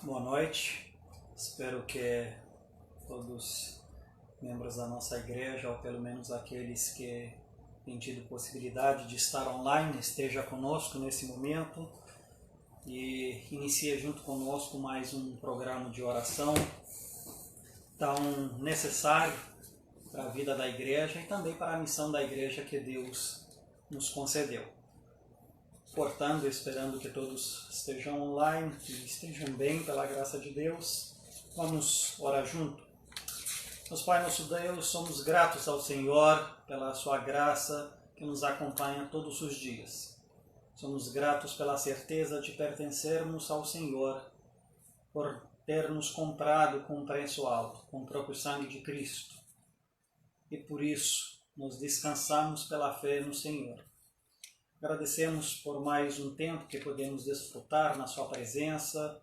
Boa noite, espero que todos membros da nossa igreja, ou pelo menos aqueles que têm tido possibilidade de estar online, esteja conosco nesse momento e inicie junto conosco mais um programa de oração tão necessário para a vida da igreja e também para a missão da igreja que Deus nos concedeu. Portanto, esperando que todos estejam online, que estejam bem pela graça de Deus, vamos orar junto. Nosso Pai, nosso Deus, somos gratos ao Senhor pela sua graça que nos acompanha todos os dias. Somos gratos pela certeza de pertencermos ao Senhor, por ter nos comprado com um preço alto, com o próprio sangue de Cristo. E por isso nos descansamos pela fé no Senhor. Agradecemos por mais um tempo que podemos desfrutar na sua presença,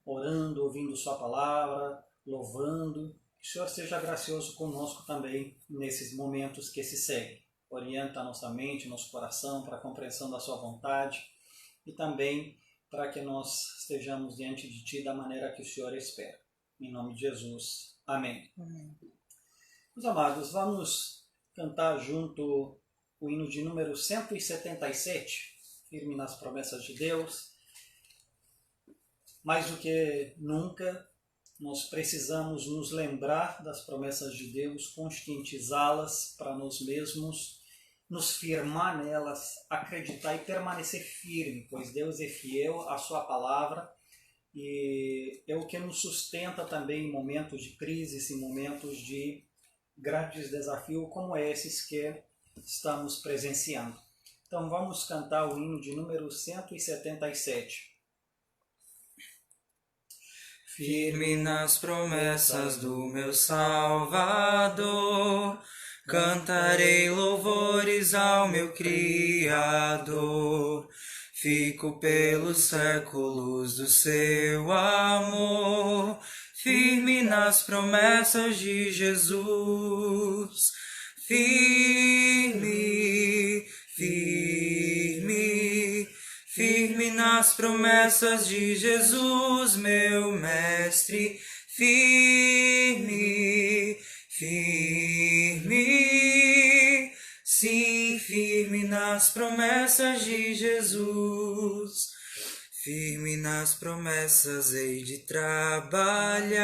orando, ouvindo sua palavra, louvando. Que o Senhor seja gracioso conosco também nesses momentos que se seguem. Orienta a nossa mente, nosso coração para a compreensão da sua vontade e também para que nós estejamos diante de Ti da maneira que o Senhor espera. Em nome de Jesus. Amém. Meus amados, vamos cantar junto o hino de número 177, firme nas promessas de Deus. Mais do que nunca, nós precisamos nos lembrar das promessas de Deus, conscientizá-las para nós mesmos, nos firmar nelas, acreditar e permanecer firme, pois Deus é fiel à sua palavra e é o que nos sustenta também em momentos de crise, em momentos de grandes desafios como esses que estamos presenciando. Então vamos cantar o hino de número 177. Firme nas promessas do meu Salvador, cantarei louvores ao meu Criador. Fico pelos séculos do seu amor, firme nas promessas de Jesus. Firme, firme, firme nas promessas de Jesus, meu Mestre. Firme, firme, sim, firme nas promessas de Jesus. Firme nas promessas hei de trabalhar,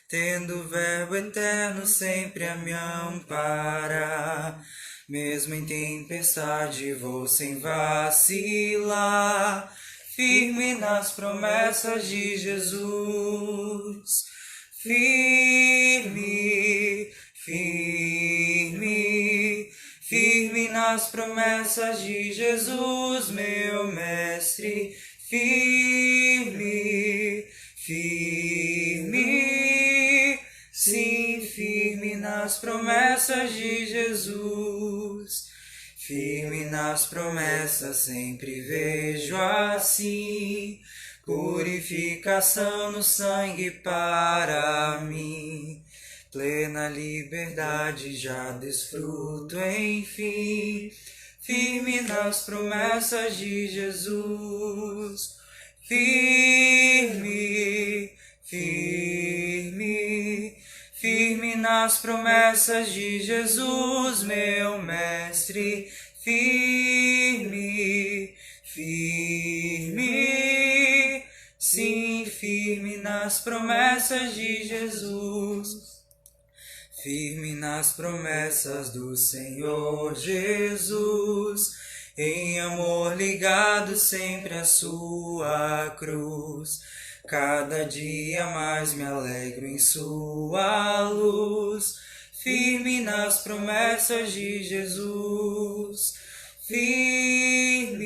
tendo o Verbo eterno sempre a me amparar. Mesmo em tempestade vou sem vacilar, firme nas promessas de Jesus. Firme, firme, firme nas promessas de Jesus, meu Mestre. Firme, firme, sim, firme nas promessas de Jesus. Firme nas promessas sempre vejo assim, purificação no sangue para mim. Plena liberdade já desfruto enfim, firme nas promessas de Jesus. Firme, firme, firme nas promessas de Jesus, meu Mestre. Firme, firme, sim, firme nas promessas de Jesus. Firme nas promessas do Senhor Jesus, em amor ligado sempre à sua cruz. Cada dia mais me alegro em sua luz, firme nas promessas de Jesus. Firme,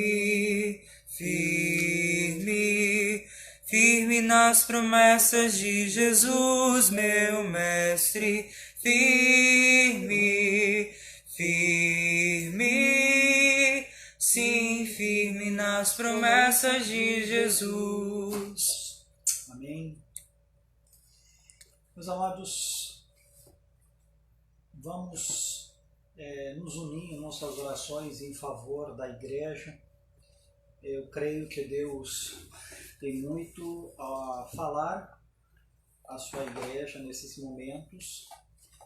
firme, firme nas promessas de Jesus, meu Mestre. Firme, firme, sim, firme nas promessas de Jesus. Amém. Meus amados, vamos nos unir em nossas orações em favor da igreja. Eu creio que Deus tem muito a falar à sua igreja nesses momentos.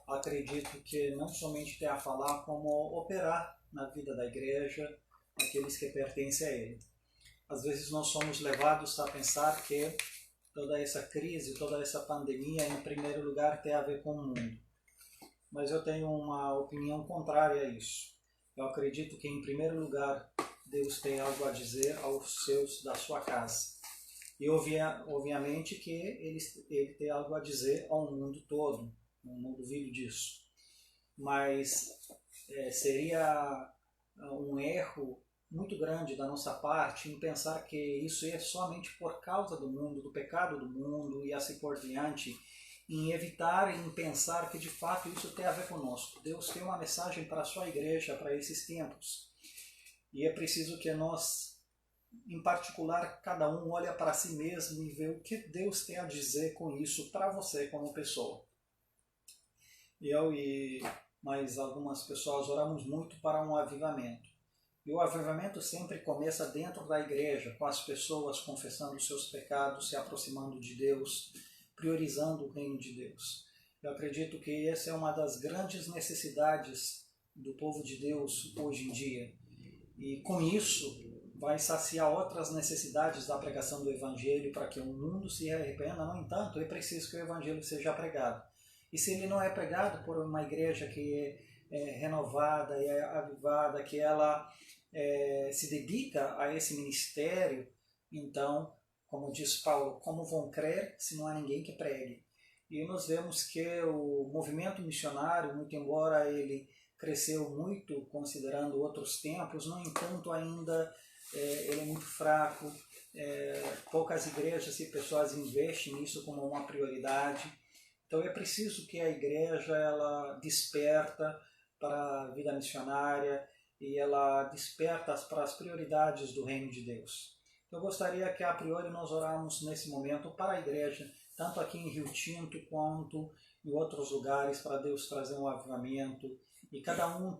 Acredito que não somente tem a falar, como operar na vida da igreja, aqueles que pertencem a ele. Às vezes nós somos levados a pensar que toda essa crise, toda essa pandemia, em primeiro lugar, tem a ver com o mundo. Mas eu tenho uma opinião contrária a isso. Eu acredito que, em primeiro lugar, Deus tem algo a dizer aos seus da sua casa. E obviamente que ele tem algo a dizer ao mundo todo. Não duvido disso. Mas seria um erro muito grande da nossa parte em pensar que isso é somente por causa do mundo, do pecado do mundo e assim por diante, em evitar e em pensar que de fato isso tem a ver conosco. Deus tem uma mensagem para a sua igreja, para esses tempos. E é preciso que nós, em particular, cada um olhe para si mesmo e vê o que Deus tem a dizer com isso para você como pessoa. Eu e mais algumas pessoas oramos muito para um avivamento. E o avivamento sempre começa dentro da igreja, com as pessoas confessando os seus pecados, se aproximando de Deus, priorizando o reino de Deus. Eu acredito que essa é uma das grandes necessidades do povo de Deus hoje em dia. E com isso vai saciar outras necessidades da pregação do Evangelho para que o mundo se arrependa. No entanto, é preciso que o Evangelho seja pregado. E se ele não é pregado por uma igreja que é renovada e é avivada, que ela se dedica a esse ministério, então, como diz Paulo, como vão crer se não há ninguém que pregue? E nós vemos que o movimento missionário, muito embora ele cresceu muito considerando outros tempos, no entanto ainda ele é muito fraco, poucas igrejas e pessoas investem nisso como uma prioridade. Então é preciso que a igreja ela desperta para a vida missionária e ela desperta para as prioridades do reino de Deus. Eu gostaria que a priori nós orarmos nesse momento para a igreja, tanto aqui em Rio Tinto quanto em outros lugares, para Deus trazer um avivamento e cada um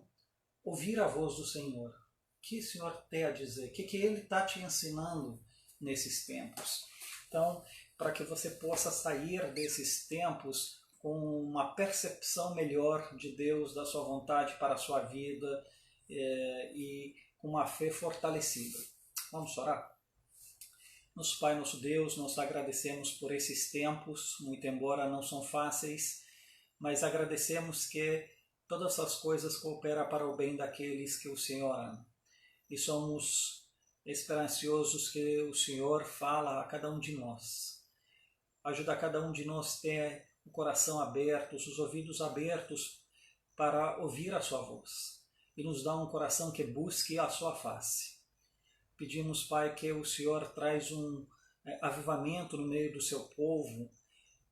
ouvir a voz do Senhor. O que o Senhor tem a dizer? O que Ele está te ensinando nesses tempos? Então, para que você possa sair desses tempos com uma percepção melhor de Deus, da sua vontade para a sua vida e com uma fé fortalecida. Vamos orar? Nosso Pai, nosso Deus, nós agradecemos por esses tempos, muito embora não são fáceis, mas agradecemos que todas as coisas cooperam para o bem daqueles que o Senhor ama. E somos esperançosos que o Senhor fala a cada um de nós. Ajuda cada um de nós a ter o coração aberto, os ouvidos abertos para ouvir a sua voz. E nos dá um coração que busque a sua face. Pedimos, Pai, que o Senhor traz um avivamento no meio do seu povo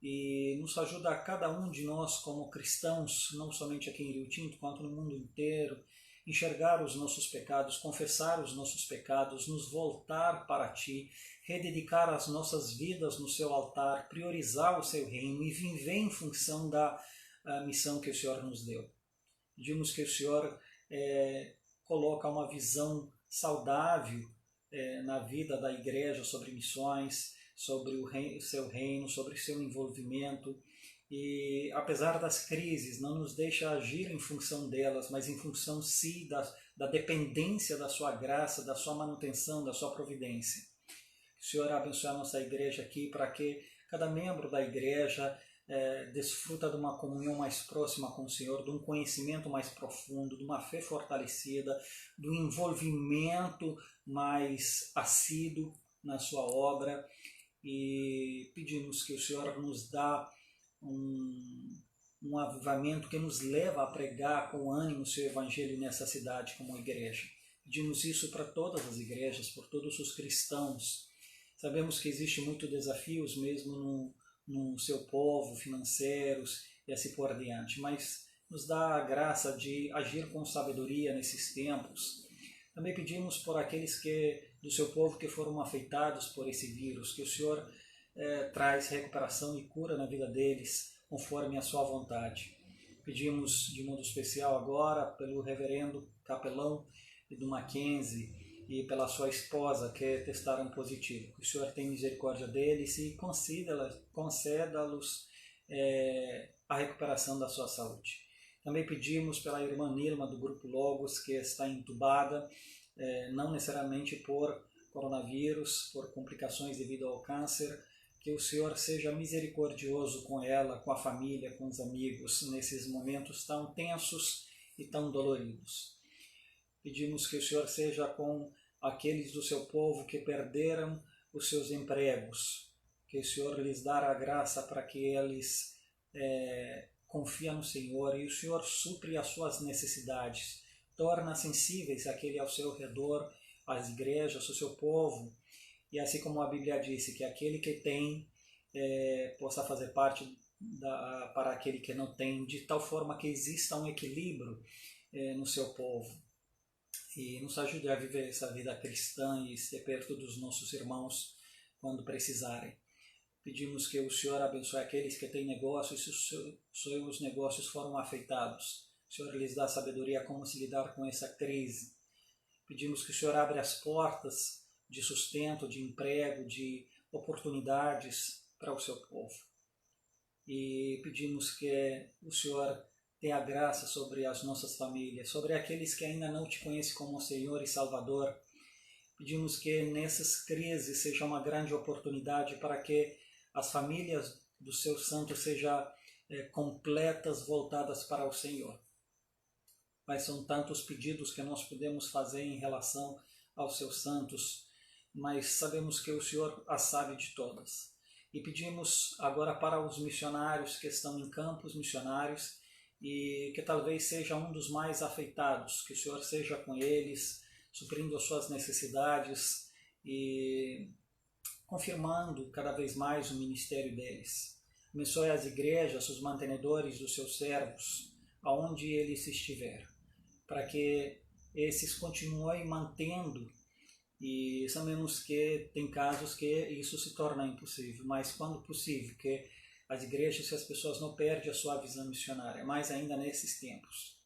e nos ajuda a cada um de nós como cristãos, não somente aqui em Rio Tinto, quanto no mundo inteiro, enxergar os nossos pecados, confessar os nossos pecados, nos voltar para Ti, rededicar as nossas vidas no Seu altar, priorizar o Seu reino e viver em função da missão que o Senhor nos deu. Pedimos que o Senhor coloque uma visão saudável na vida da igreja sobre missões, sobre o Seu reino, sobre o Seu envolvimento. E apesar das crises, não nos deixa agir em função delas, mas em função sim da dependência da Sua graça, da Sua manutenção, da Sua providência. Que o Senhor abençoe a nossa igreja aqui para que cada membro da igreja desfruta de uma comunhão mais próxima com o Senhor, de um conhecimento mais profundo, de uma fé fortalecida, do envolvimento mais assíduo na Sua obra. E pedimos que o Senhor nos dá um avivamento que nos leva a pregar com ânimo o Seu Evangelho nessa cidade como igreja. Pedimos isso para todas as igrejas, por todos os cristãos. Sabemos que existem muitos desafios mesmo no seu povo, financeiros e assim por diante, mas nos dá a graça de agir com sabedoria nesses tempos. Também pedimos por aqueles do seu povo que foram afetados por esse vírus, que o Senhor traz recuperação e cura na vida deles, conforme a Sua vontade. Pedimos de modo especial agora pelo reverendo capelão do Mackenzie, e pela sua esposa que testaram positivo. Que o Senhor tenha misericórdia deles e conceda-los a recuperação da sua saúde. Também pedimos pela irmã Nilma do Grupo Logos, que está entubada, não necessariamente por coronavírus, por complicações devido ao câncer, que o Senhor seja misericordioso com ela, com a família, com os amigos, nesses momentos tão tensos e tão doloridos. Pedimos que o Senhor seja com aqueles do seu povo que perderam os seus empregos, que o Senhor lhes dê a graça para que eles confiem no Senhor e o Senhor supre as suas necessidades, torna sensíveis aquele ao seu redor, as igrejas, o seu povo, e assim como a Bíblia disse, que aquele que tem possa fazer parte para aquele que não tem, de tal forma que exista um equilíbrio no seu povo. E nos ajude a viver essa vida cristã e ser perto dos nossos irmãos quando precisarem. Pedimos que o Senhor abençoe aqueles que têm negócios, se os seus negócios foram afetados. O Senhor lhes dá sabedoria como se lidar com essa crise. Pedimos que o Senhor abra as portas de sustento, de emprego, de oportunidades para o seu povo. E pedimos que o Senhor tenha graça sobre as nossas famílias, sobre aqueles que ainda não te conhecem como Senhor e Salvador. Pedimos que nessas crises seja uma grande oportunidade para que as famílias dos seus santos sejam completas, voltadas para o Senhor. Mas são tantos pedidos que nós podemos fazer em relação aos seus santos, mas sabemos que o Senhor as sabe de todas. E pedimos agora para os missionários que estão em campos missionários e que talvez seja um dos mais afetados, que o Senhor seja com eles, suprindo as suas necessidades e confirmando cada vez mais o ministério deles. Abençoe as igrejas, os mantenedores dos seus servos, aonde eles estiverem, para que esses continuem mantendo, e sabemos que tem casos que isso se torna impossível, mas quando possível, que as igrejas e as pessoas não perdem a sua visão missionária, mais ainda nesses tempos.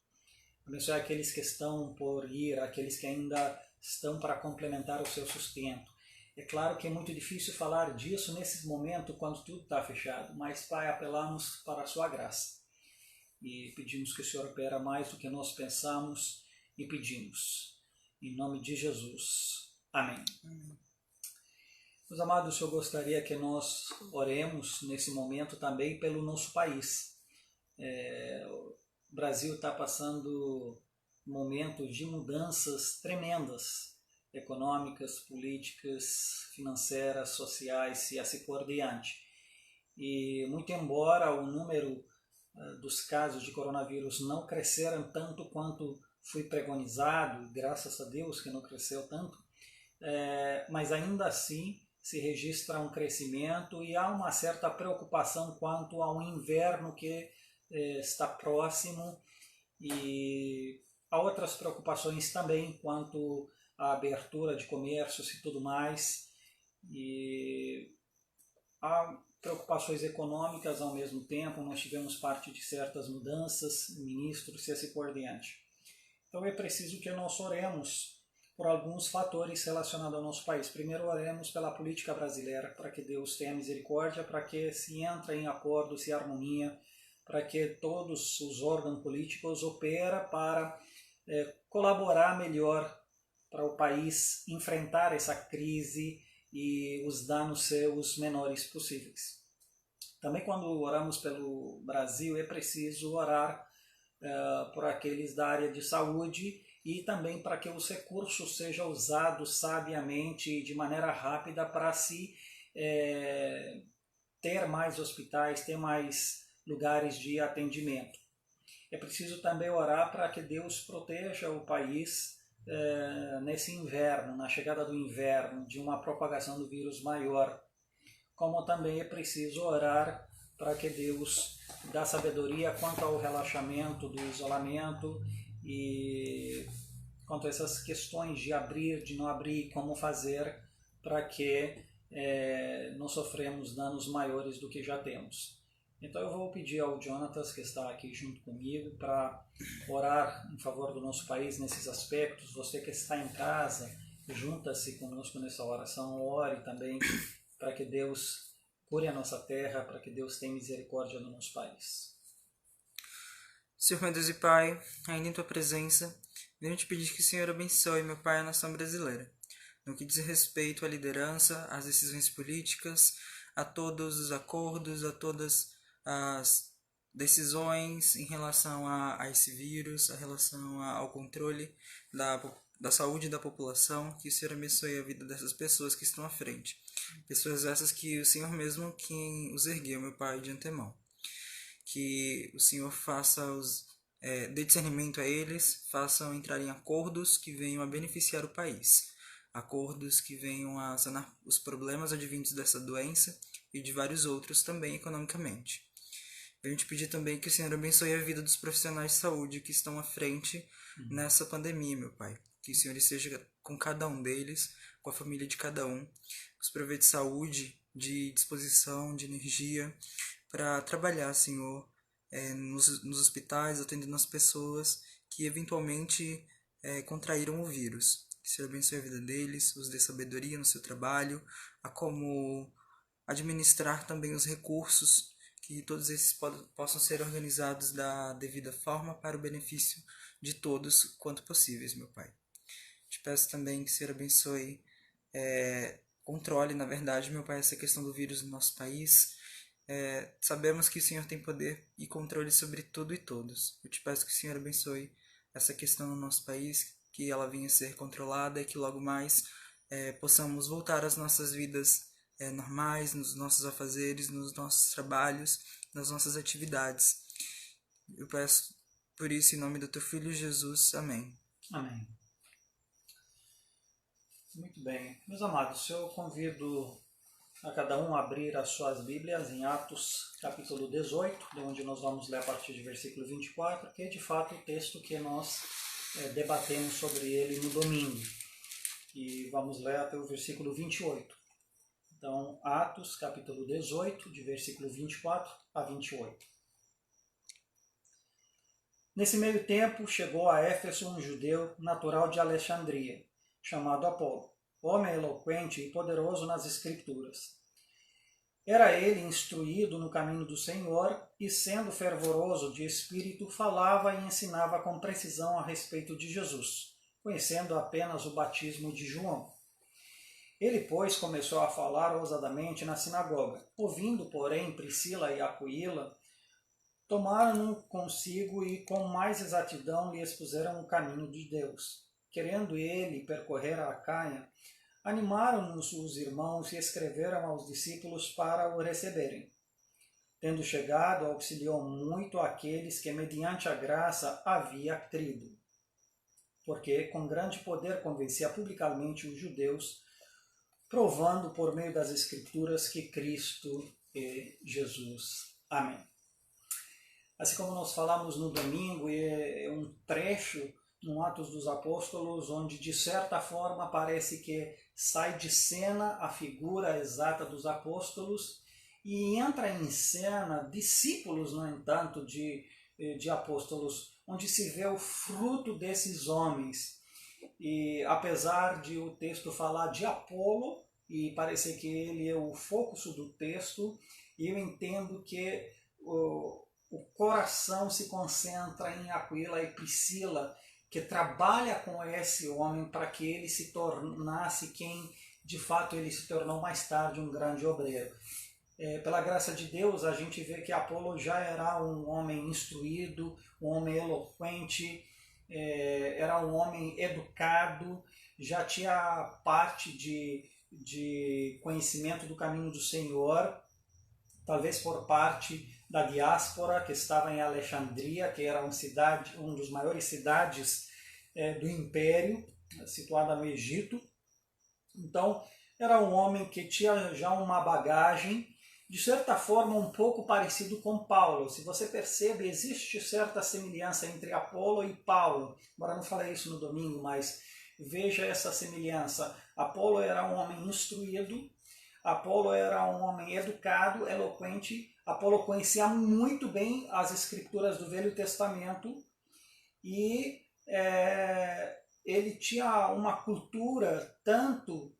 Abençoe aqueles que estão por ir, aqueles que ainda estão para complementar o seu sustento. É claro que é muito difícil falar disso nesse momento, quando tudo está fechado, mas, Pai, apelamos para a sua graça. E pedimos que o Senhor opera mais do que nós pensamos e pedimos. Em nome de Jesus. Amém. Meus amados, eu gostaria que nós oremos nesse momento também pelo nosso país. O Brasil está passando momentos de mudanças tremendas, econômicas, políticas, financeiras, sociais e assim por diante. E muito embora o número dos casos de coronavírus não cresceram tanto quanto foi preconizado, graças a Deus que não cresceu tanto, mas ainda assim se registra um crescimento e há uma certa preocupação quanto ao inverno que está próximo, e há outras preocupações também quanto à abertura de comércios e tudo mais, e há preocupações econômicas ao mesmo tempo. Nós tivemos parte de certas mudanças, ministros e assim por diante. Então é preciso que nós oremos por alguns fatores relacionados ao nosso país. Primeiro, oremos pela política brasileira, para que Deus tenha misericórdia, para que se entre em acordos e harmonia, para que todos os órgãos políticos operem para colaborar melhor para o país enfrentar essa crise e os danos ser os menores possíveis. Também, quando oramos pelo Brasil, é preciso orar por aqueles da área de saúde, e também para que os recursos sejam usados sabiamente e de maneira rápida para se ter mais hospitais, ter mais lugares de atendimento. É preciso também orar para que Deus proteja o país nesse inverno, na chegada do inverno, de uma propagação do vírus maior. Como também é preciso orar para que Deus dê sabedoria quanto ao relaxamento do isolamento e quanto a essas questões de abrir, de não abrir, como fazer para que não sofremos danos maiores do que já temos. Então eu vou pedir ao Jonatas, que está aqui junto comigo, para orar em favor do nosso país nesses aspectos. Você que está em casa junta-se conosco nessa oração, ore também para que Deus cure a nossa terra, para que Deus tenha misericórdia no nosso país. Senhor, meu Deus e Pai, ainda em Tua presença, venho te pedir que o Senhor abençoe, meu Pai, a nação brasileira. No que diz respeito à liderança, às decisões políticas, a todos os acordos, a todas as decisões em relação a esse vírus, a relação ao controle da saúde da população, que o Senhor abençoe a vida dessas pessoas que estão à frente. Pessoas essas que o Senhor mesmo quem os ergueu, meu Pai, de antemão. Que o Senhor faça dê discernimento a eles, façam entrar em acordos que venham a beneficiar o país. Acordos que venham a sanar os problemas advindos dessa doença e de vários outros também economicamente. Venho te pedir também que o Senhor abençoe a vida dos profissionais de saúde que estão à frente nessa pandemia, meu Pai. Que o Senhor esteja com cada um deles, com a família de cada um, os provê de saúde, de disposição, de energia, para trabalhar, Senhor, nos hospitais, atendendo as pessoas que eventualmente contraíram o vírus. Que o Senhor abençoe a vida deles, os dê sabedoria no seu trabalho, a como administrar também os recursos, que todos esses possam ser organizados da devida forma para o benefício de todos quanto possíveis, meu Pai. Te peço também que o Senhor abençoe, controle, na verdade, meu Pai, essa questão do vírus no nosso país. Sabemos que o Senhor tem poder e controle sobre tudo e todos. Eu te peço que o Senhor abençoe essa questão no nosso país, que ela venha a ser controlada e que logo mais possamos voltar às nossas vidas normais, nos nossos afazeres, nos nossos trabalhos, nas nossas atividades. Eu peço por isso em nome do Teu Filho Jesus. Amém. Amém. Muito bem. Meus amados, eu convido a cada um abrir as suas Bíblias em Atos, capítulo 18, de onde nós vamos ler a partir de versículo 24, que é de fato o texto que nós debatemos sobre ele no domingo. E vamos ler até o versículo 28. Então, Atos, capítulo 18, de versículo 24 a 28. Nesse meio tempo, chegou a Éfeso um judeu natural de Alexandria, chamado Apolo, homem eloquente e poderoso nas Escrituras. Era ele instruído no caminho do Senhor e, sendo fervoroso de espírito, falava e ensinava com precisão a respeito de Jesus, conhecendo apenas o batismo de João. Ele, pois, começou a falar ousadamente na sinagoga. Ouvindo, porém, Priscila e Aquila, tomaram-no consigo e com mais exatidão lhe expuseram o caminho de Deus. Querendo ele percorrer a Acaia, animaram-nos os irmãos e escreveram aos discípulos para o receberem. Tendo chegado, auxiliou muito aqueles que, mediante a graça, havia crido. Porque com grande poder convencia publicamente os judeus, provando por meio das Escrituras que Cristo é Jesus. Amém. Assim como nós falamos no domingo, é um trecho no Atos dos Apóstolos, onde de certa forma parece que sai de cena a figura exata dos apóstolos e entra em cena discípulos, no entanto, de apóstolos, onde se vê o fruto desses homens. E apesar de o texto falar de Apolo e parecer que ele é o foco do texto, eu entendo que o coração se concentra em Aquila e Priscila, que trabalha com esse homem para que ele se tornasse quem de fato ele se tornou mais tarde, um grande obreiro. Pela graça de Deus, a gente vê que Apolo já era um homem instruído, um homem eloquente, era um homem educado, já tinha parte de conhecimento do caminho do Senhor, talvez por parte da diáspora que estava em Alexandria, que era uma das maiores cidades do Império, situada no Egito. Então, era um homem que tinha já uma bagagem, de certa forma, um pouco parecido com Paulo. Se você percebe, existe certa semelhança entre Apolo e Paulo. Agora, não falei isso no domingo, mas veja essa semelhança. Apolo era um homem instruído, Apolo era um homem educado, eloquente. Apolo conhecia muito bem as Escrituras do Velho Testamento e ele tinha uma cultura tanto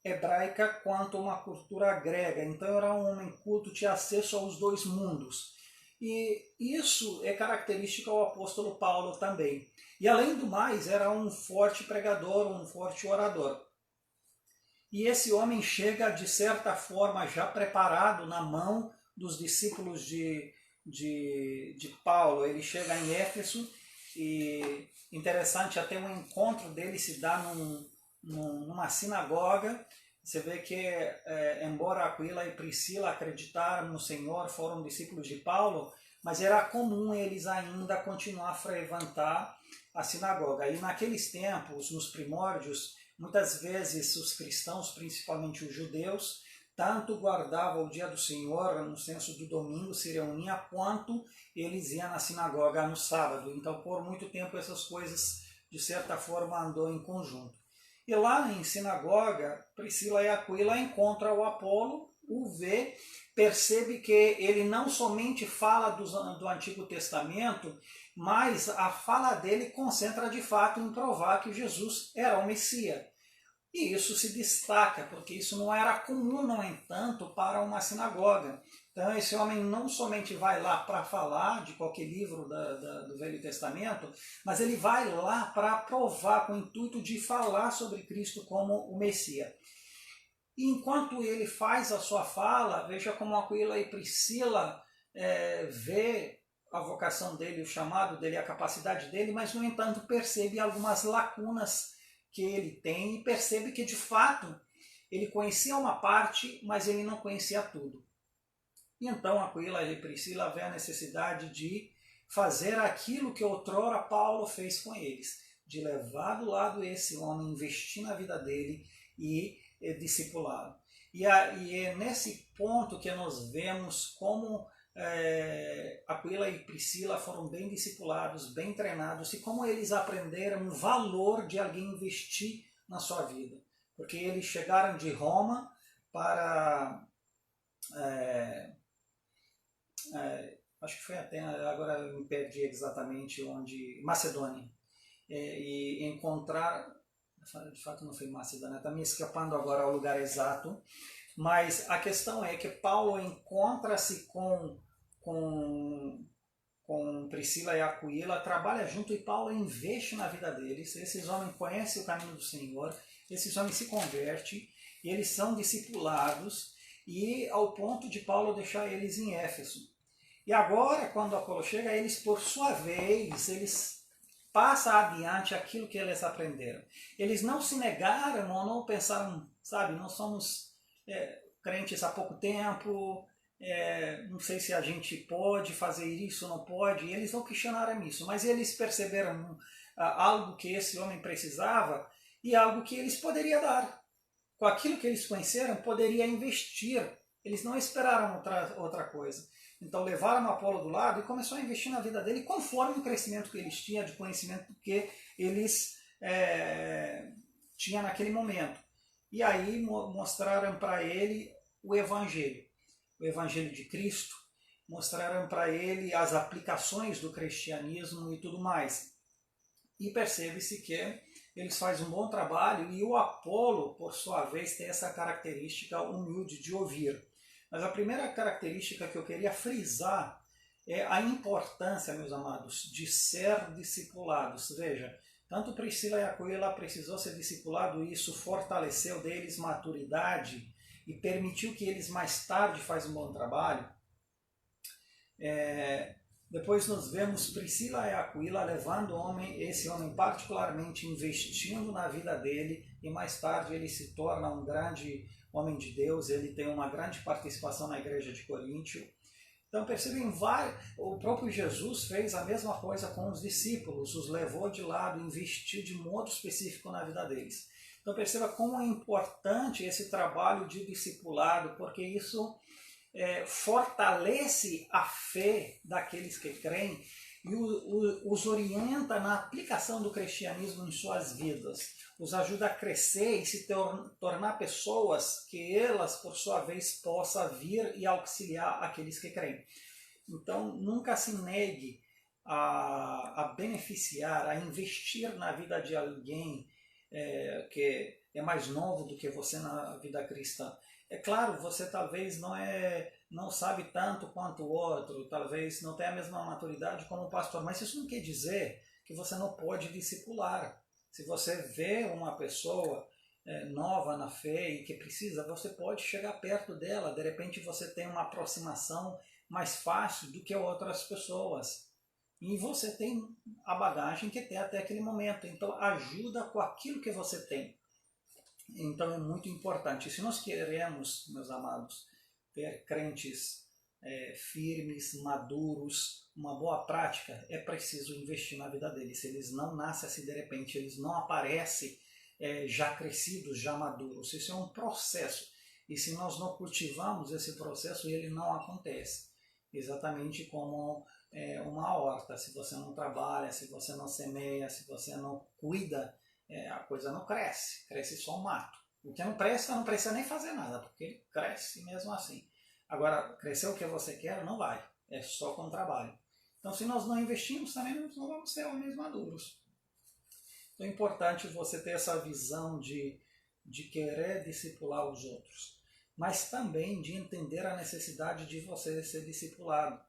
hebraica quanto uma cultura grega. Então era um homem culto, tinha acesso aos dois mundos. E isso é característica ao apóstolo Paulo também. E além do mais, era um forte pregador, um forte orador. E esse homem chega, de certa forma, já preparado na mão dos discípulos de Paulo. Ele chega em Éfeso e, interessante, até o encontro dele se dá numa sinagoga. Você vê que, embora Aquila e Priscila acreditaram no Senhor, foram discípulos de Paulo, mas era comum eles ainda continuar a frequentar a sinagoga. E naqueles tempos, nos primórdios, muitas vezes os cristãos, principalmente os judeus, tanto guardavam o dia do Senhor, no senso do domingo, se reuniam, quanto eles iam na sinagoga no sábado. Então, por muito tempo, essas coisas, de certa forma, andou em conjunto. E lá em sinagoga, Priscila e Aquila encontram o Apolo, o vê, percebe que ele não somente fala do Antigo Testamento, mas a fala dele concentra de fato em provar que Jesus era o Messias. E isso se destaca, porque isso não era comum, no entanto, para uma sinagoga. Então esse homem não somente vai lá para falar de qualquer livro do Velho Testamento, mas ele vai lá para provar, com o intuito de falar sobre Cristo como o Messias. E enquanto ele faz a sua fala, veja como Aquila e Priscila vê a vocação dele, o chamado dele, a capacidade dele, mas no entanto percebe algumas lacunas que ele tem e percebe que de fato ele conhecia uma parte, mas ele não conhecia tudo. E então Aquila e Priscila vê a necessidade de fazer aquilo que outrora Paulo fez com eles, de levar do lado esse homem, investir na vida dele e discipulado. E é nesse ponto que nós vemos como Aquila e Priscila foram bem discipulados, bem treinados, e como eles aprenderam o valor de alguém investir na sua vida. Porque eles chegaram de Roma para... acho que foi até, agora eu me perdi exatamente onde... Macedônia. E encontraram... De fato não foi Macedônia, está me escapando agora o lugar exato, mas a questão é que Paulo encontra-se com Priscila e Aquila, trabalha junto e Paulo investe na vida deles. Esses homens conhecem o caminho do Senhor, esses homens se convertem, e eles são discipulados, e ao ponto de Paulo deixar eles em Éfeso. E agora, quando Apolo chega, eles, por sua vez, eles passa adiante aquilo que eles aprenderam. Eles não se negaram ou não pensaram, sabe, nós somos crentes há pouco tempo, não sei se a gente pode fazer isso ou não pode. Eles não questionaram isso, mas eles perceberam algo que esse homem precisava e algo que eles poderiam dar. Com aquilo que eles conheceram, poderia investir. Eles não esperaram outra coisa. Então levaram Apolo do lado e começou a investir na vida dele conforme o crescimento que eles tinham, de conhecimento que eles tinham naquele momento. E aí mostraram para ele o Evangelho de Cristo, mostraram para ele as aplicações do cristianismo e tudo mais. E percebe-se que eles fazem um bom trabalho, e o Apolo, por sua vez, tem essa característica humilde de ouvir. Mas a primeira característica que eu queria frisar é a importância, meus amados, de ser discipulados. Veja, tanto Priscila e Aquila precisou ser discipulado, e isso fortaleceu deles maturidade e permitiu que eles mais tarde façam um bom trabalho. Depois nós vemos Priscila e Aquila levando esse homem particularmente, investindo na vida dele, e mais tarde ele se torna um grande homem de Deus. Ele tem uma grande participação na igreja de Coríntio. Então percebem, o próprio Jesus fez a mesma coisa com os discípulos, os levou de lado, investiu de modo específico na vida deles. Então perceba como é importante esse trabalho de discipulado, porque isso fortalece a fé daqueles que creem e os orienta na aplicação do cristianismo em suas vidas, os ajuda a crescer e se tornar pessoas que elas, por sua vez, possam vir e auxiliar aqueles que creem. Então, nunca se negue a beneficiar, a investir na vida de alguém que é mais novo do que você na vida cristã. É claro, você talvez não sabe tanto quanto o outro, talvez não tenha a mesma maturidade como o pastor, mas isso não quer dizer que você não pode discipular. Se você vê uma pessoa nova na fé e que precisa, você pode chegar perto dela, de repente você tem uma aproximação mais fácil do que outras pessoas. E você tem a bagagem que tem até aquele momento, então ajuda com aquilo que você tem. Então é muito importante. Se nós queremos, meus amados, ter crentes firmes, maduros, uma boa prática, é preciso investir na vida deles. Eles não nascem assim de repente, eles não aparecem já crescidos, já maduros. Isso é um processo. E se nós não cultivamos esse processo, ele não acontece. Exatamente como uma horta. Se você não trabalha, se você não semeia, se você não cuida, a coisa não cresce. Cresce só um mato. O que não presta, não precisa nem fazer nada, porque ele cresce mesmo assim. Agora, crescer o que você quer, não vai. É só com trabalho. Então, se nós não investimos, também nós não vamos ser homens maduros. Então, é importante você ter essa visão de querer discipular os outros, mas também de entender a necessidade de você ser discipulado.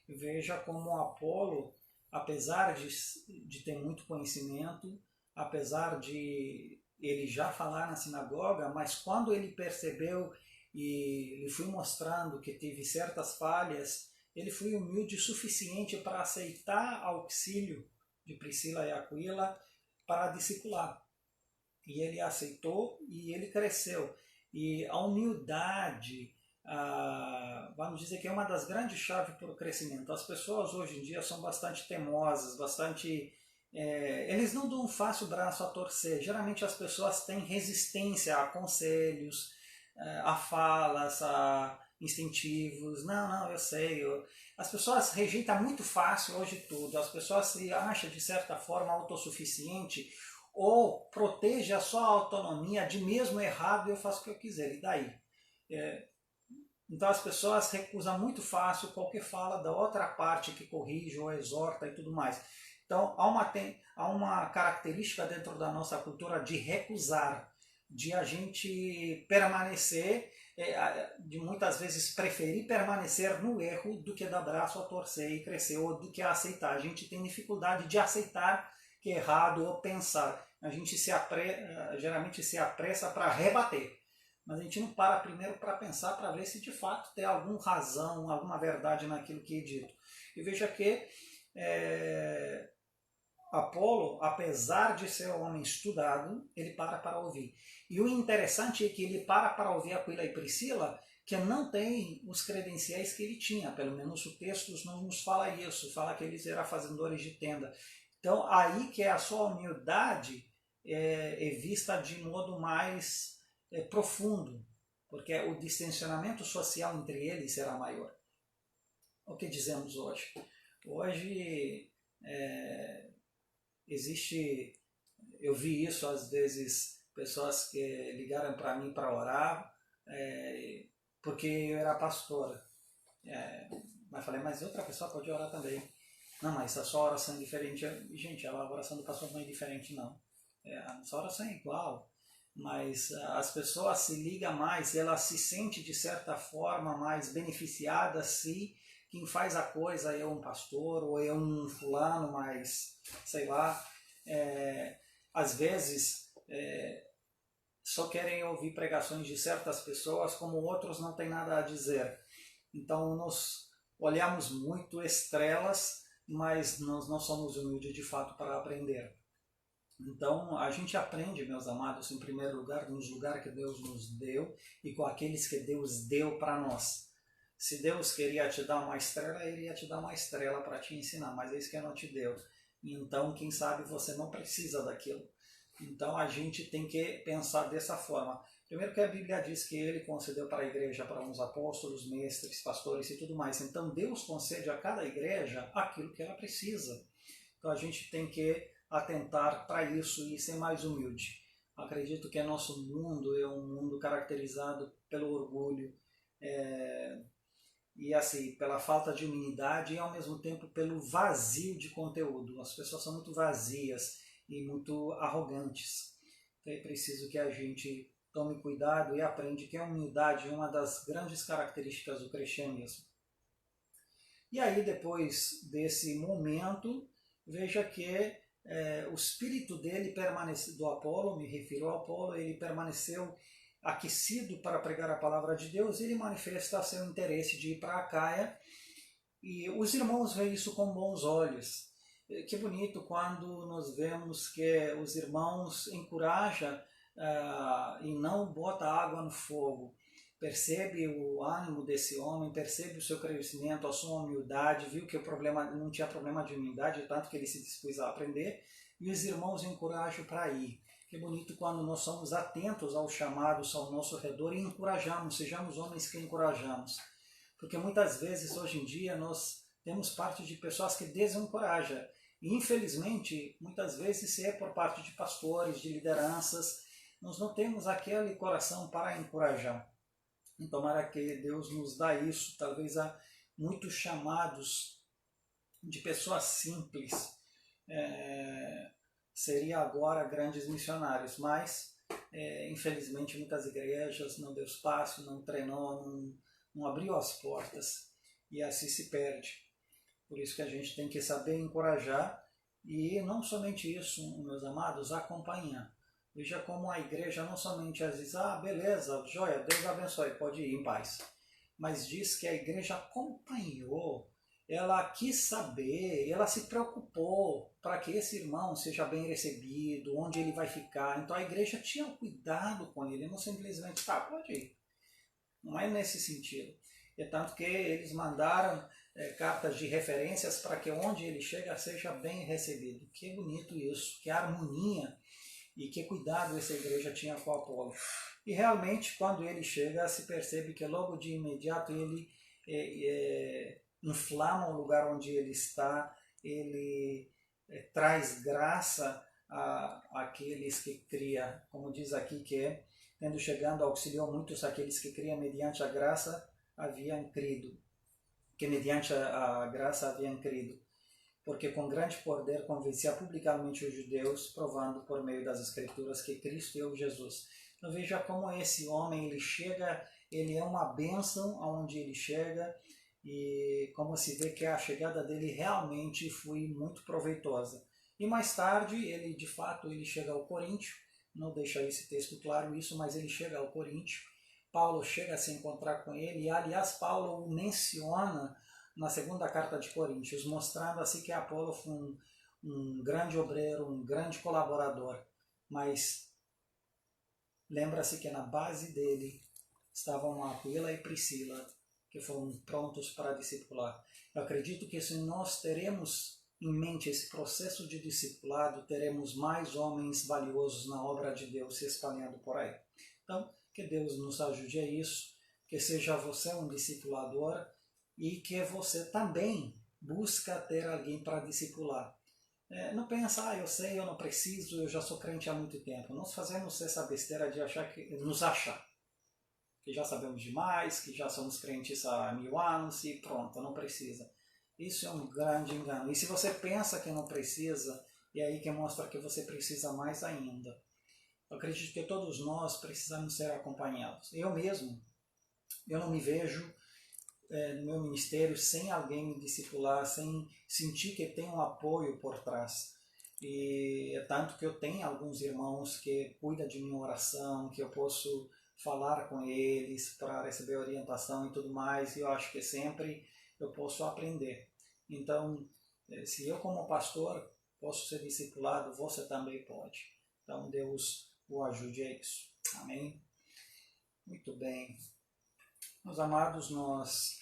Veja como Apolo, apesar de ter muito conhecimento, apesar de ele já falar na sinagoga, mas quando ele percebeu e lhe fui mostrando que teve certas falhas, ele foi humilde o suficiente para aceitar auxílio de Priscila e Aquila para discipular. E ele aceitou e ele cresceu. E a humildade, vamos dizer que é uma das grandes chaves para o crescimento. As pessoas hoje em dia são bastante teimosas, eles não dão um fácil braço a torcer. Geralmente as pessoas têm resistência a conselhos, a falas, a incentivos. Não, eu sei. As pessoas rejeitam muito fácil hoje tudo. As pessoas se acham de certa forma autossuficiente ou protege a sua autonomia de mesmo errado eu faço o que eu quiser. E daí? Então as pessoas recusam muito fácil qualquer fala da outra parte que corrige ou exorta e tudo mais. Então há uma característica dentro da nossa cultura de recusar, de a gente permanecer, de muitas vezes preferir permanecer no erro do que dar braço a torcer e crescer, ou do que aceitar. A gente tem dificuldade de aceitar que é errado ou pensar. A gente geralmente se apressa para rebater. Mas a gente não para primeiro para pensar, para ver se de fato tem alguma razão, alguma verdade naquilo que é dito. E veja que Apolo, apesar de ser um homem estudado, ele para ouvir. E o interessante é que ele para ouvir Aquila e Priscila, que não tem os credenciais que ele tinha, pelo menos o texto não nos fala isso, fala que eles eram fazendores de tenda. Então, aí que a sua humildade é vista de modo mais profundo, porque o distensionamento social entre eles será maior. O que dizemos hoje? Hoje existe, eu vi isso às vezes, pessoas que ligaram para mim para orar, porque eu era pastora. Mas falei, mas outra pessoa pode orar também. Não, mas a sua oração é diferente. Gente, a oração do pastor não é diferente, não. A sua oração é igual, mas as pessoas se ligam mais, ela se sente de certa forma mais beneficiada se quem faz a coisa é um pastor ou é um fulano, mas sei lá, às vezes só querem ouvir pregações de certas pessoas, como outros não têm nada a dizer. Então nós olhamos muito estrelas, mas nós não somos humildes de fato para aprender. Então a gente aprende, meus amados, em primeiro lugar, nos lugares que Deus nos deu e com aqueles que Deus deu para nós. Se Deus queria te dar uma estrela, Ele ia te dar uma estrela para te ensinar, mas é isso que Ele não te deu. Então, quem sabe você não precisa daquilo. Então a gente tem que pensar dessa forma. Primeiro que a Bíblia diz que Ele concedeu para a igreja, para uns apóstolos, mestres, pastores e tudo mais. Então Deus concede a cada igreja aquilo que ela precisa. Então a gente tem que atentar para isso e ser mais humilde. Acredito que nosso mundo é um mundo caracterizado pelo orgulho. e assim, pela falta de unidade e ao mesmo tempo pelo vazio de conteúdo. As pessoas são muito vazias e muito arrogantes. Então é preciso que a gente tome cuidado e aprenda que a humildade é uma das grandes características do cristianismo. E aí, depois desse momento, veja que o espírito dele permaneceu, do Apolo, me refiro ao Apolo, ele permaneceu aquecido para pregar a palavra de Deus, e ele manifesta seu interesse de ir para a Caia, e os irmãos veem isso com bons olhos. Que bonito quando nós vemos que os irmãos encorajam e não bota água no fogo. Percebe o ânimo desse homem, percebe o seu crescimento, a sua humildade, viu que o problema não tinha problema de humildade, tanto que ele se dispôs a aprender, e os irmãos encorajam para ir. Que bonito quando nós somos atentos aos chamados ao nosso redor e encorajamos, sejamos homens que encorajamos. Porque muitas vezes, hoje em dia, nós temos parte de pessoas que desencorajam. E, infelizmente, muitas vezes é por parte de pastores, de lideranças, nós não temos aquele coração para encorajar. E tomara que Deus nos dá isso. Talvez há muitos chamados de pessoas simples, seria agora grandes missionários, mas infelizmente muitas igrejas não deu espaço, não treinou, não abriu as portas, e assim se perde. Por isso que a gente tem que saber encorajar, e não somente isso, meus amados, acompanhar. Veja como a igreja não somente às vezes, beleza, joia, Deus abençoe, pode ir em paz. Mas diz que a igreja acompanhou, ela quis saber, ela se preocupou para que esse irmão seja bem recebido, onde ele vai ficar. Então a igreja tinha cuidado com ele, não simplesmente, pode ir. Não é nesse sentido. É tanto que eles mandaram cartas de referências para que onde ele chega seja bem recebido. Que bonito isso, que harmonia e que cuidado essa igreja tinha com o Apolo. E realmente, quando ele chega, se percebe que logo de imediato ele inflama o lugar onde ele está, ele traz graça àqueles que cria, como diz aqui, que tendo chegando auxiliou muitos aqueles que criam mediante a graça haviam crido, que mediante a graça haviam crido, porque com grande poder convencia publicamente os judeus, provando por meio das escrituras que Cristo é o Jesus. Então veja como esse homem, ele chega, ele é uma bênção aonde ele chega, e como se vê que a chegada dele realmente foi muito proveitosa. E mais tarde, ele de fato ele chega ao Coríntio, não deixa esse texto claro isso, mas ele chega ao Coríntio, Paulo chega a se encontrar com ele, e aliás Paulo o menciona na segunda carta de Coríntios, mostrando assim que Apolo foi um grande obreiro, um grande colaborador, mas lembra-se que na base dele estavam Aquila e Priscila, que foram prontos para discipular. Eu acredito que se nós teremos em mente esse processo de discipulado, teremos mais homens valiosos na obra de Deus se espalhando por aí. Então, que Deus nos ajude a isso, que seja você um discipulador e que você também busca ter alguém para discipular. Não pensa, eu sei, eu não preciso, eu já sou crente há muito tempo. Nós fazemos essa besteira de nos achar que já sabemos demais, que já somos crentes há 1000 anos e pronto, não precisa. Isso é um grande engano. E se você pensa que não precisa, é aí que mostra que você precisa mais ainda. Eu acredito que todos nós precisamos ser acompanhados. Eu mesmo, eu não me vejo no meu ministério sem alguém me discipular, sem sentir que tem um apoio por trás. E é tanto que eu tenho alguns irmãos que cuidam de minha oração, que eu posso falar com eles para receber orientação e tudo mais, e eu acho que sempre eu posso aprender. Então, se eu como pastor posso ser discipulado, você também pode. Então, Deus o ajude a isso. Amém? Muito bem. Meus amados, nós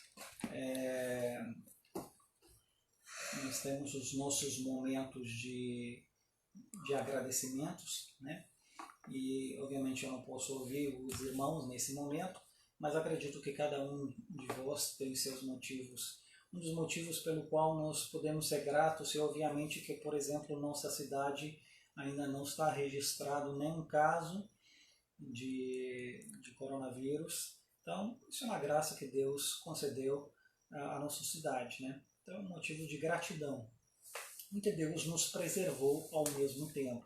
temos os nossos momentos de agradecimentos, né? E obviamente eu não posso ouvir os irmãos nesse momento, mas acredito que cada um de vós tem seus motivos. Um dos motivos pelo qual nós podemos ser gratos é obviamente que, por exemplo, nossa cidade ainda não está registrado nenhum caso de coronavírus. Então, isso é uma graça que Deus concedeu a nossa cidade, né? Então é um motivo de gratidão, em que Deus nos preservou ao mesmo tempo.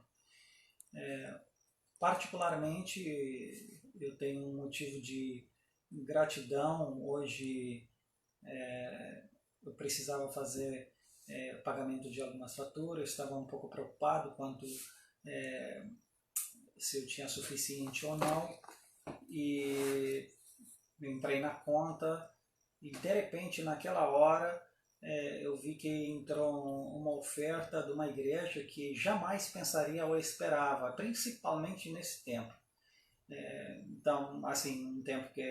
Particularmente, eu tenho um motivo de gratidão. Hoje eu precisava fazer pagamento de algumas faturas, estava um pouco preocupado quanto se eu tinha suficiente ou não, e eu entrei na conta e de repente naquela hora eu vi que entrou uma oferta de uma igreja que jamais pensaria ou esperava, principalmente nesse tempo. Então, assim, um tempo que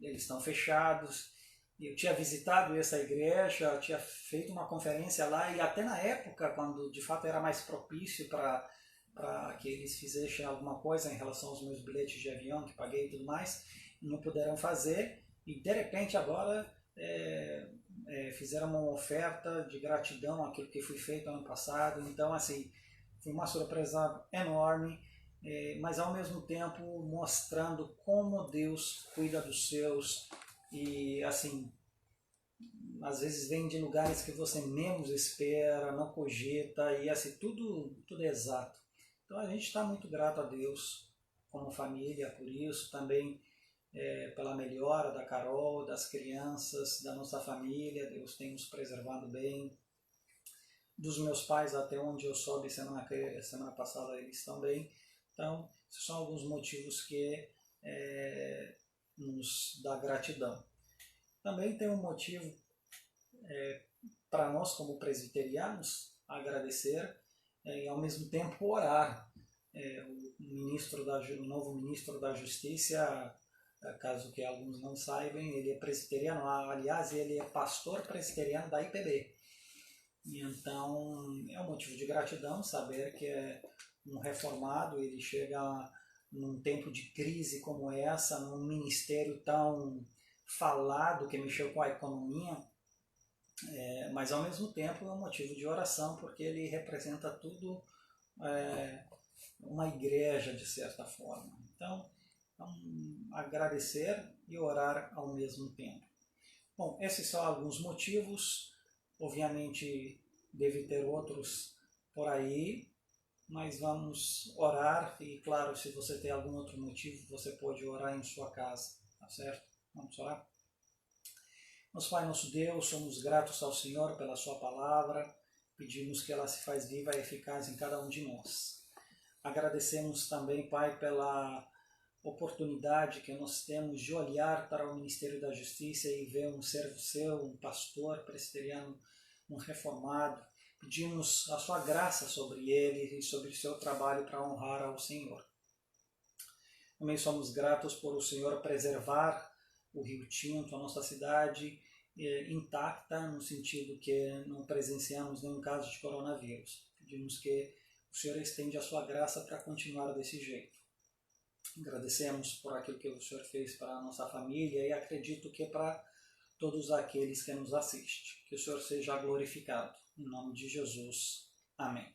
eles estão fechados. Eu tinha visitado essa igreja, tinha feito uma conferência lá, e até na época, quando de fato era mais propício para que eles fizessem alguma coisa em relação aos meus bilhetes de avião, que paguei e tudo mais, não puderam fazer, e de repente agora fizeram uma oferta de gratidão àquilo que foi feito ano passado. Então, assim, foi uma surpresa enorme, mas ao mesmo tempo mostrando como Deus cuida dos seus. E assim, às vezes vem de lugares que você menos espera, não cogita, e assim, tudo é exato. Então a gente está muito grato a Deus como família por isso, também pela melhora da Carol, das crianças, da nossa família. Deus tem nos preservado bem. Dos meus pais, até onde eu soube semana passada, eles estão bem. Então, esses são alguns motivos que nos dá gratidão. Também tem um motivo para nós como presbiterianos agradecer e ao mesmo tempo orar. O novo ministro da Justiça, caso que alguns não saibam, ele é presbiteriano, aliás, ele é pastor presbiteriano da IPB. E então é um motivo de gratidão saber que um reformado, ele chega num tempo de crise como essa, num ministério tão falado que mexeu com a economia, mas ao mesmo tempo é um motivo de oração, porque ele representa tudo uma igreja de certa forma. Então, agradecer e orar ao mesmo tempo. Bom, esses são alguns motivos. Obviamente deve ter outros por aí, mas vamos orar. E claro, se você tem algum outro motivo, você pode orar em sua casa, tá certo? Vamos orar? Nosso Pai, nosso Deus, somos gratos ao Senhor pela sua palavra, pedimos que ela se faz viva e eficaz em cada um de nós. Agradecemos também, Pai, pela oportunidade que nós temos de olhar para o Ministério da Justiça e ver um servo seu, um pastor presbiteriano, um reformado. Pedimos a sua graça sobre ele e sobre o seu trabalho para honrar ao Senhor. Também somos gratos por o Senhor preservar o Rio Tinto, a nossa cidade, intacta, no sentido que não presenciamos nenhum caso de coronavírus. Pedimos que o Senhor estende a sua graça para continuar desse jeito. Agradecemos por aquilo que o Senhor fez para a nossa família e acredito que para todos aqueles que nos assistem. Que o Senhor seja glorificado. Em nome de Jesus. Amém.